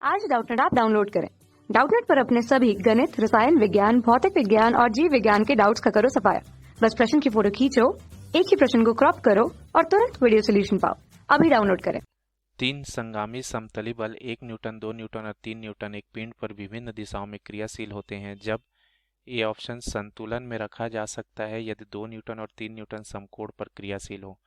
आज Doubtnut app download करें। Doubtnut पर अपने सभी गणित, रसायन विज्ञान, भौतिक विज्ञान और जीव विज्ञान के डाउट्स का करो सफाया। बस प्रश्न की फोटो खींचो, एक ही प्रश्न को क्रॉप करो और तुरंत वीडियो सोल्यूशन पाओ। अभी डाउनलोड करें। 3 संगामी समतली बल 1 न्यूटन, 2 न्यूटन और 3 न्यूटन एक पिंड पर विभिन्न दिशाओं में क्रियाशील होते हैं जब ए ऑप्शन संतुलन में रखा जा सकता है यदि 2 न्यूटन और 3 न्यूटन समकोण पर क्रियाशील हो।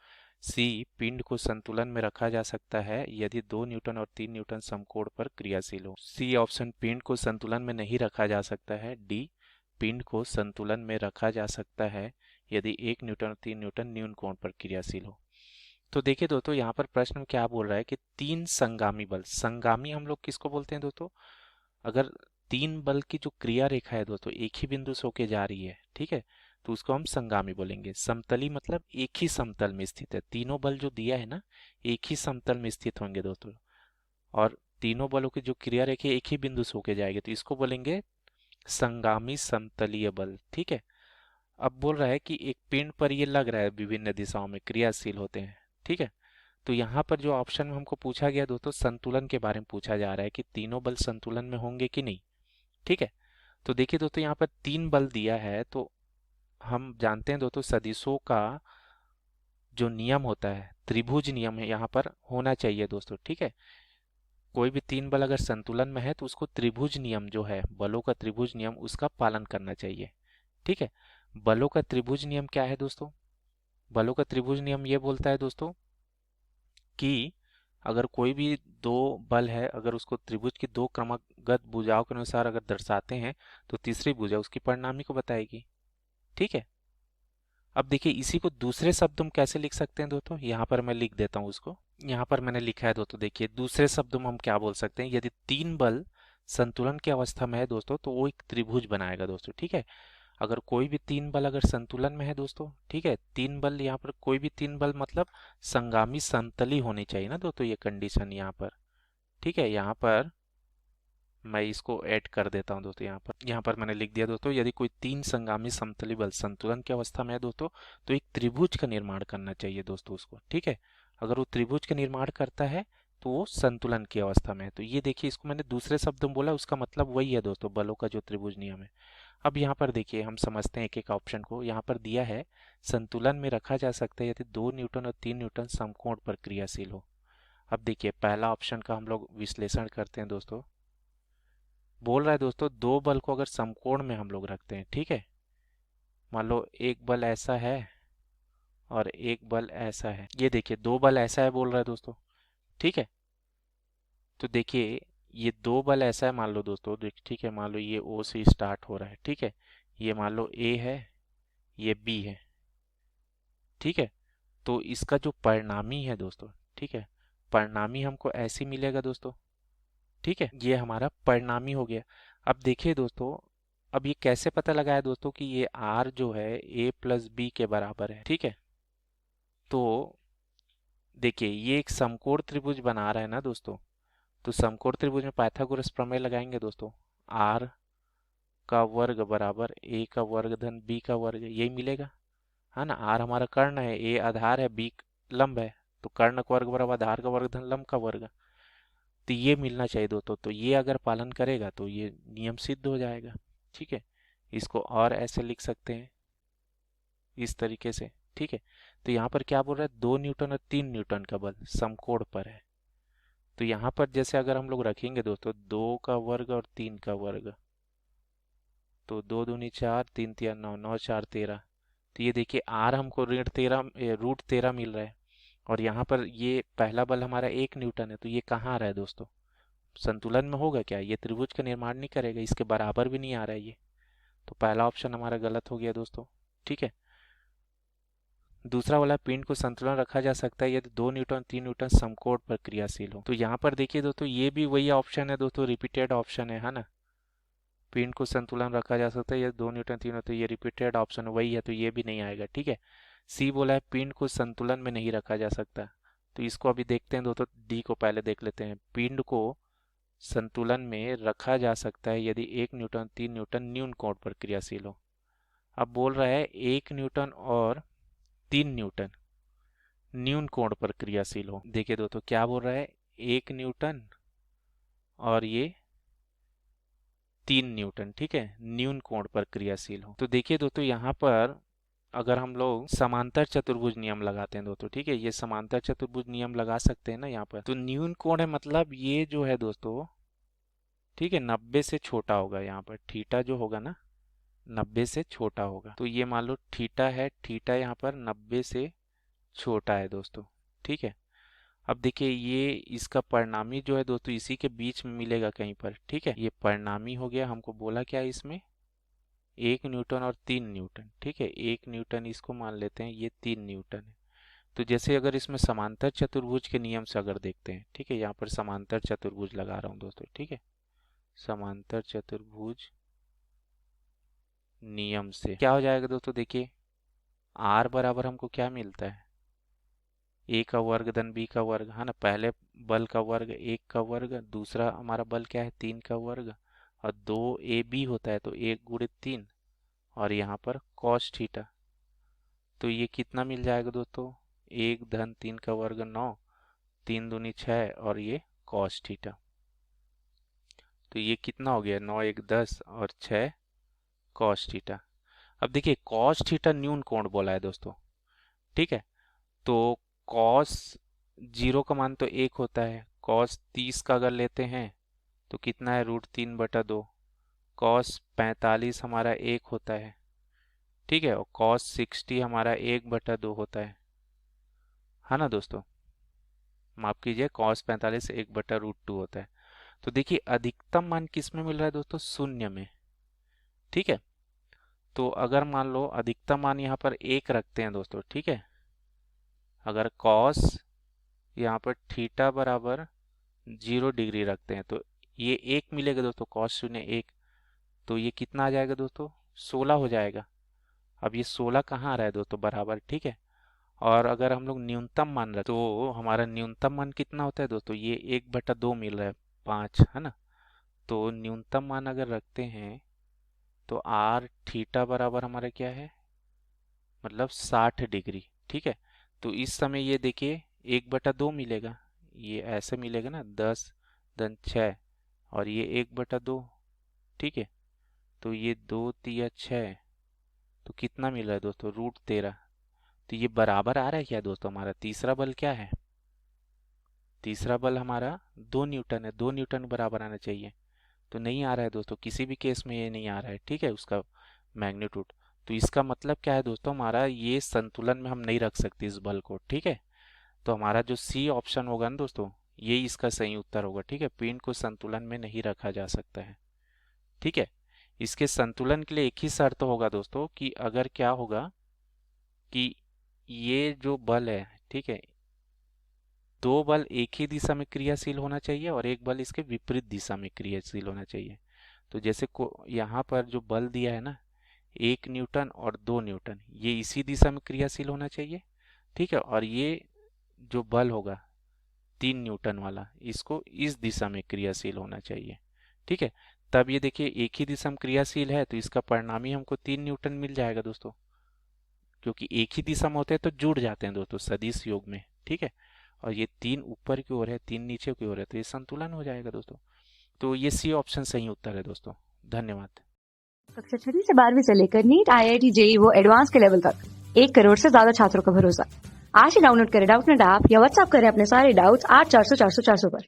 सी पिंड को संतुलन में रखा जा सकता है यदि 2 न्यूटन और 3 न्यूटन समकोण पर क्रियाशील हो। सी ऑप्शन पिंड को संतुलन में नहीं रखा जा सकता है। डी पिंड को संतुलन में रखा जा सकता है यदि 1 न्यूटन और 3 न्यूटन न्यून कोण पर क्रियाशील हो। तो देखिए दोस्तों, यहाँ पर प्रश्न में क्या बोल रहा है कि 3 संगामी बल। संगामी हम लोग किसको बोलते हैं दोस्तों? अगर 3 बल की जो क्रिया रेखा है दोस्तों एक ही बिंदु से होके जा रही है, ठीक है, तो उसको हम संगामी बोलेंगे। समतली मतलब एक ही समतल में स्थित है। तीनों बल जो दिया है ना, एक ही समतल में स्थित होंगे दोस्तों, और तीनों बलों की जो क्रिया रेखा एक ही बिंदु से होके जाएगी, तो इसको बोलेंगे संगामी समतलीय बल। ठीक है। अब बोल रहा है कि एक पिंड पर ये लग रहा है विभिन्न दिशाओं में क्रियाशील होते हैं, ठीक है। तो यहाँ पर जो ऑप्शन में हमको पूछा गया दोस्तों, संतुलन के बारे में पूछा जा रहा है कि तीनों बल संतुलन में होंगे कि नहीं, ठीक है। तो देखिए दोस्तों, यहाँ पर 3 बल दिया है, तो हम जानते हैं दोस्तों सदिशों का जो नियम होता है, त्रिभुज नियम है, यहाँ पर होना चाहिए दोस्तों, ठीक है। कोई भी 3 बल अगर संतुलन में है तो उसको त्रिभुज नियम जो है, बलों का त्रिभुज नियम, उसका पालन करना चाहिए, ठीक है। बलों का त्रिभुज नियम क्या है दोस्तों? बलों का त्रिभुज नियम ये बोलता है दोस्तों कि अगर कोई भी दो बल है, अगर उसको त्रिभुज की दो क्रमगत भुजाओं के अनुसार अगर दर्शाते हैं तो तीसरी भुजा उसकी परिणामी को बताएगी, ठीक है। अब देखिए, इसी को दूसरे शब्द में कैसे लिख सकते हैं दोस्तों? यहाँ पर मैं लिख देता हूँ उसको। यहाँ पर मैंने लिखा है दोस्तों, देखिए दूसरे शब्दों में हम क्या बोल सकते हैं, यदि 3 बल संतुलन की अवस्था में है दोस्तों तो वो एक त्रिभुज बनाएगा दोस्तों, ठीक है। अगर कोई भी 3 बल अगर संतुलन में है दोस्तों, ठीक है, 3 बल, यहाँ पर कोई भी 3 बल मतलब संगामी समतली होनी चाहिए ना दोस्तों, ये कंडीशन यहाँ पर, ठीक है। यहाँ पर मैं इसको ऐड कर देता हूँ दोस्तों। यहाँ पर मैंने लिख दिया दोस्तों, यदि कोई 3 संगामी समतली बल संतुलन की अवस्था में है दोस्तों तो एक त्रिभुज का निर्माण करना चाहिए दोस्तों उसको, ठीक है। अगर वो त्रिभुज का निर्माण करता है तो वो संतुलन की अवस्था में है। तो ये देखिए, इसको मैंने दूसरे शब्द में बोला, उसका मतलब वही है दोस्तों, बलों का जो त्रिभुज नियम है। अब यहाँ पर देखिए, हम समझते हैं एक एक ऑप्शन को। यहाँ पर दिया है संतुलन में रखा जा सकता है यदि 2 न्यूटन और 3 न्यूटन समकोण पर क्रियाशील हो। अब देखिए, पहला ऑप्शन का हम लोग विश्लेषण करते हैं दोस्तों। बोल रहा है दोस्तों, दो बल को अगर समकोण में हम लोग रखते हैं, ठीक है, मान लो एक बल ऐसा है और एक बल ऐसा है, ये देखिए दो बल ऐसा है बोल रहा है दोस्तों, ठीक है। तो देखिए, ये दो बल ऐसा है मान लो दोस्तों, ठीक है, मान लो ये ओ से स्टार्ट हो रहा है, ठीक है, ये मान लो ए है, ये बी है, ठीक है। तो इसका जो परिणामी है दोस्तों, ठीक है, परिणामी हमको ऐसे मिलेगा दोस्तों, ठीक है, ये हमारा परिणामी हो गया। अब देखिए दोस्तों, अब ये कैसे पता लगाया दोस्तों कि ये r जो है a प्लस बी के बराबर है, ठीक है। तो देखिए, ये एक समकोण त्रिभुज बना रहा है ना दोस्तों, तो समकोण त्रिभुज में पाइथागोरस प्रमेय लगाएंगे दोस्तों। r का वर्ग बराबर a का वर्ग धन b का वर्ग, यही मिलेगा, है ना। r हमारा कर्ण है, a आधार है, b लंब है, तो कर्ण का वर्ग बराबर आधार का वर्ग धन लंब का वर्ग, तो ये मिलना चाहिए दोस्तों। तो ये अगर पालन करेगा तो ये नियम सिद्ध हो जाएगा, ठीक है। इसको और ऐसे लिख सकते हैं इस तरीके से, ठीक है। तो यहाँ पर क्या बोल रहा है, 2 न्यूटन और 3 न्यूटन का बल समकोण पर है। तो यहाँ पर जैसे अगर हम लोग रखेंगे दोस्तों 2 का वर्ग और 3 का वर्ग, तो 2 दूनी 4, 3 तिया 9, 9 4 13। तो ये देखिए, आर हमको √13 मिल रहा है, और यहाँ पर ये पहला बल हमारा 1 न्यूटन है, तो ये कहाँ आ रहा है दोस्तों? संतुलन में होगा क्या? ये त्रिभुज का निर्माण नहीं करेगा, इसके बराबर भी नहीं आ रहा है ये। तो पहला ऑप्शन हमारा गलत हो गया दोस्तों, ठीक है। दूसरा वाला, पिंड को संतुलन रखा जा सकता है यदि 2 न्यूटन 3 न्यूटन समकोण पर क्रियाशील हो। तो यहाँ पर देखिए दोस्तों, ये भी वही ऑप्शन है दोस्तों, रिपीटेड ऑप्शन है ना। पिंड को संतुलन रखा जा सकता है यदि 2 न्यूटन 3 न्यूटन, ये रिपीटेड ऑप्शन वही है, तो ये भी नहीं आएगा, ठीक है। सी बोला है पिंड को संतुलन में नहीं रखा जा सकता, तो इसको अभी देखते हैं दोस्तों, डी को पहले देख लेते हैं। पिंड को संतुलन में रखा जा सकता है यदि 1 न्यूटन 3 न्यूटन न्यून कोण पर क्रियाशील हो। अब बोल रहा है 1 न्यूटन और 3 न्यूटन न्यून कोण पर क्रियाशील हो। देखिए दोस्तों, क्या बोल रहा है, 1 न्यूटन और ये 3 न्यूटन, ठीक है, न्यून कोण पर क्रियाशील हो। तो देखिए दोस्तों, यहाँ पर अगर हम लोग समांतर चतुर्भुज नियम लगाते हैं दोस्तों, ठीक है, ये समांतर चतुर्भुज नियम लगा सकते हैं ना यहाँ पर। तो न्यून कोण है मतलब ये जो है दोस्तों, ठीक है, 90 से छोटा होगा। यहाँ पर थीटा जो होगा ना 90 से छोटा होगा। तो ये मान लो थीटा है, थीटा यहाँ पर 90 से छोटा है दोस्तों, ठीक है। अब देखिए ये इसका परिणामी जो है दोस्तों इसी के बीच में मिलेगा कहीं पर, ठीक है। ये परिणामी हो गया, हमको बोला क्या है इसमें 1 न्यूटन और 3 न्यूटन, ठीक है। 1 न्यूटन इसको मान लेते हैं, ये 3 न्यूटन है। तो जैसे अगर इसमें समांतर चतुर्भुज के नियम से अगर देखते हैं, ठीक है, यहाँ पर समांतर चतुर्भुज लगा रहा हूँ दोस्तों, ठीक है, समांतर चतुर्भुज नियम से क्या हो जाएगा दोस्तों, देखिए r बराबर हमको क्या मिलता है, a का वर्ग धन b का वर्ग, है ना। पहले बल का वर्ग 1 का वर्ग, दूसरा हमारा बल क्या है 3 का वर्ग, और 2ab होता है तो 1 गुणित 3, और यहाँ पर cos थीटा। तो ये कितना मिल जाएगा दोस्तों, 1 धन 3 का वर्ग 9, 3 दूनी 6, और ये cos थीटा। तो ये कितना हो गया, 9 1 10 और 6 cos थीटा। अब देखिए cos थीटा न्यून कोण बोला है दोस्तों, ठीक है। तो cos 0 का मान तो 1 होता है, cos 30 का अगर लेते हैं तो कितना है √3/2, cos 45 हमारा 1 होता है, ठीक है, और cos 60 हमारा 1/2 होता है ना दोस्तों। माफ कीजिए, cos 45 1/√2 होता है। तो देखिए अधिकतम मान किस में मिल रहा है दोस्तों, शून्य में, ठीक है। तो अगर मान लो अधिकतम मान यहाँ पर 1 रखते हैं दोस्तों, ठीक है, अगर cos यहाँ पर थीटा बराबर 0 डिग्री रखते हैं तो ये 1 मिलेगा दोस्तों, cos 0 1, तो ये कितना आ जाएगा दोस्तों 16 हो जाएगा। अब ये 16 कहाँ आ रहा है दोस्तों, बराबर, ठीक है। और अगर हम लोग न्यूनतम मान रहे तो हमारा न्यूनतम मान कितना होता है दोस्तों, ये 1/2 मिल रहा है 5, है ना। तो न्यूनतम मान अगर रखते हैं तो r थीटा बराबर हमारा क्या है, मतलब 60 डिग्री, ठीक है। तो इस समय ये देखिए 1/2 मिलेगा, ये ऐसे मिलेगा ना 10 धन 6, और ये 1/2, ठीक है। तो ये 2 तिया 6, तो कितना मिल रहा है दोस्तों √13। तो ये बराबर आ रहा है क्या दोस्तों, हमारा तीसरा बल क्या है, तीसरा बल हमारा 2 न्यूटन है, 2 न्यूटन बराबर आना चाहिए। तो नहीं आ रहा है दोस्तों, किसी भी केस में ये नहीं आ रहा है, ठीक है, उसका मैग्नीट्यूड। तो इसका मतलब क्या है दोस्तों, हमारा ये संतुलन में हम नहीं रख सकते इस बल को, ठीक है। तो हमारा जो सी ऑप्शन होगा ना दोस्तों, ये इसका सही उत्तर होगा, ठीक है। पिंड को संतुलन में नहीं रखा जा सकता है, ठीक है। इसके संतुलन के लिए एक ही शर्त होगा दोस्तों, कि अगर क्या होगा कि ये जो बल है, ठीक है, 2 बल एक ही दिशा में क्रियाशील होना चाहिए और एक बल इसके विपरीत दिशा में क्रियाशील होना चाहिए। तो जैसे यहाँ पर जो बल दिया है ना 1 न्यूटन और 2 न्यूटन, ये इसी दिशा में क्रियाशील होना चाहिए, ठीक है। और ये जो बल होगा 3 न्यूटन वाला, इसको इस दिशा में क्रियाशील होना चाहिए, ठीक है। तब ये देखिए एक ही दिशा में क्रियाशील है तो इसका परिणामी हमको 3 न्यूटन मिल जाएगा दोस्तों, क्योंकि एक ही दिशा में होते हैं तो जुड़ जाते हैं दोस्तों सदिश योग में, ठीक है। और ये 3 ऊपर की ओर है 3 नीचे की ओर है, तो ये संतुलन हो जाएगा दोस्तों। तो ये सी ऑप्शन सही उत्तर है दोस्तों। धन्यवाद। कक्षा 6 से 12वीं से लेकर नीट, IIT, JEE वो एडवांस के लेवल तक 1 करोड़ से ज्यादा छात्रों का भरोसा। आज ही डाउनलोड करें डाउटनेट ऐप या व्हाट्सएप करें अपने सारे डाउट्स 8400 400 400 पर।